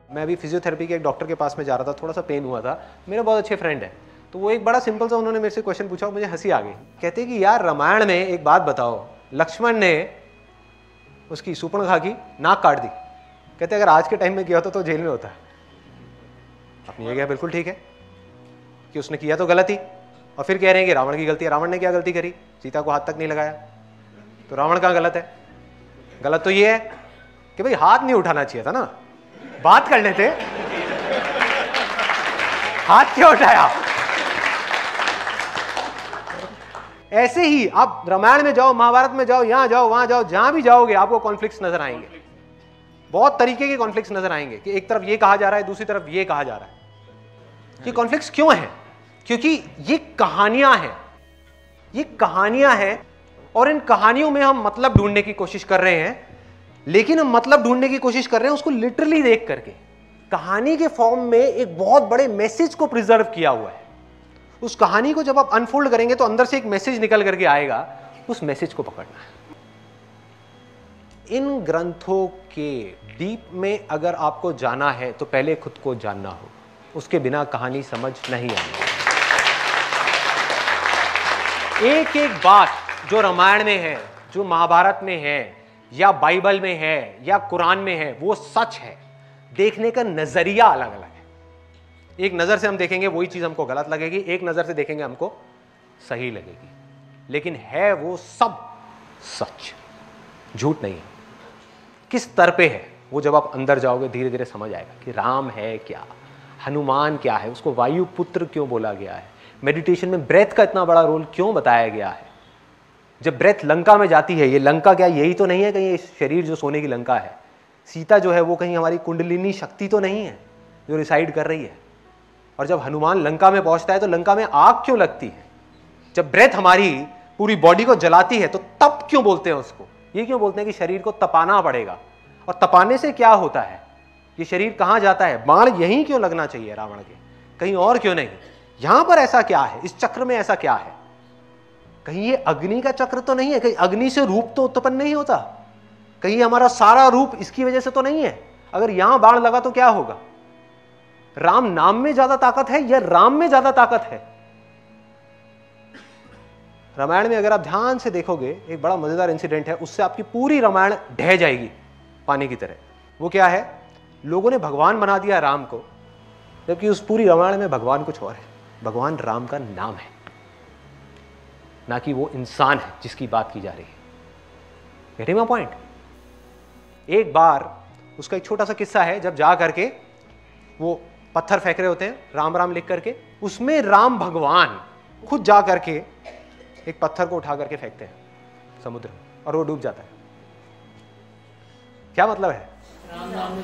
मैं अभी फिजियोथेरेपी के एक डॉक्टर के पास में जा रहा था, थोड़ा सा पेन हुआ था, मेरे बहुत अच्छे फ्रेंड है, तो वो एक बड़ा सिंपल सा उन्होंने मेरे से क्वेश्चन पूछा, मुझे हंसी आ गई। कहते कि यार रामायण में एक बात बताओ, लक्ष्मण ने उसकी सूर्पणखा की नाक काट दी। कहते अगर आज के टाइम में किया होता तो जेल में होता। अपनी जगह बिल्कुल ठीक है कि उसने किया तो गलत ही, और फिर कह रहे हैं कि रावण की गलती है। रावण ने क्या गलती करी? सीता को हाथ तक नहीं लगाया, तो रावण कहाँ गलत है? गलत तो ये है कि भाई हाथ नहीं उठाना चाहिए था ना, बात कर लेते, हाथ क्यों उठाया? ऐसे ही आप रामायण में जाओ, महाभारत में जाओ, यहां जाओ, वहां जाओ, जहां भी जाओगे आपको कॉन्फ्लिक्ट्स नजर आएंगे, बहुत तरीके के कॉन्फ्लिक्ट्स नजर आएंगे कि एक तरफ ये कहा जा रहा है, दूसरी तरफ ये कहा जा रहा है। ये कॉन्फ्लिक्ट्स क्यों है? क्योंकि ये कहानियां हैं, ये कहानियां हैं, और इन कहानियों में हम मतलब ढूंढने की कोशिश कर रहे हैं, लेकिन हम मतलब ढूंढने की कोशिश कर रहे हैं उसको लिटरली देख करके। कहानी के फॉर्म में एक बहुत बड़े मैसेज को प्रिजर्व किया हुआ है। उस कहानी को जब आप अनफोल्ड करेंगे तो अंदर से एक मैसेज निकल करके आएगा, उस मैसेज को पकड़ना है। इन ग्रंथों के डीप में अगर आपको जाना है तो पहले खुद को जानना हो, उसके बिना कहानी समझ नहीं आएगी। एक एक बात जो रामायण में है, जो महाभारत में है, या बाइबल में है, या कुरान में है, वो सच है। देखने का नजरिया अलग अलग है। एक नजर से हम देखेंगे वही चीज हमको गलत लगेगी, एक नजर से देखेंगे हमको सही लगेगी, लेकिन है वो सब सच, झूठ नहीं है। किस स्तर पे है वो जब आप अंदर जाओगे धीरे धीरे समझ आएगा कि राम है क्या, हनुमान क्या है, उसको वायुपुत्र क्यों बोला गया है, मेडिटेशन में ब्रेथ का इतना बड़ा रोल क्यों बताया गया है। जब ब्रेथ लंका में जाती है, ये लंका क्या यही तो नहीं है कहीं शरीर जो सोने की लंका है, सीता जो है वो कहीं हमारी कुंडलिनी शक्ति तो नहीं है जो रिसाइड कर रही है। और जब हनुमान लंका में पहुंचता है तो लंका में आग क्यों लगती है? जब ब्रेथ हमारी पूरी बॉडी को जलाती है तो तप क्यों बोलते हैं उसको? ये क्यों बोलते हैं कि शरीर को तपाना पड़ेगा, और तपाने से क्या होता है, ये शरीर कहां जाता है? बाण यहीं क्यों लगना चाहिए रावण के, कहीं और क्यों नहीं? यहां पर ऐसा क्या है, इस चक्र में ऐसा क्या है? कहीं ये अग्नि का चक्र तो नहीं है? कहीं अग्नि से रूप तो उत्पन्न नहीं होता? कहीं हमारा सारा रूप इसकी वजह से तो नहीं है? अगर यहां बाण लगा तो क्या होगा? राम नाम में ज्यादा ताकत है या राम में ज्यादा ताकत है? रामायण में अगर आप ध्यान से देखोगे एक बड़ा मजेदार इंसिडेंट है, उससे आपकी पूरी रामायण ढह जाएगी पानी की तरह। वो क्या है? लोगों ने भगवान बना दिया राम को, जबकि उस पूरी रामायण में भगवान कुछ और है। भगवान राम का नाम है, ना कि वो इंसान है जिसकी बात की जा रही है। Getting my point? एक बार उसका एक छोटा सा किस्सा है, जब जा करके वो पत्थर फेंक रहे होते हैं राम राम लिख करके, उसमें राम भगवान खुद जा करके एक पत्थर को उठा करके फेंकते हैं समुद्र में, और वो डूब जाता है। क्या मतलब है? राम नाम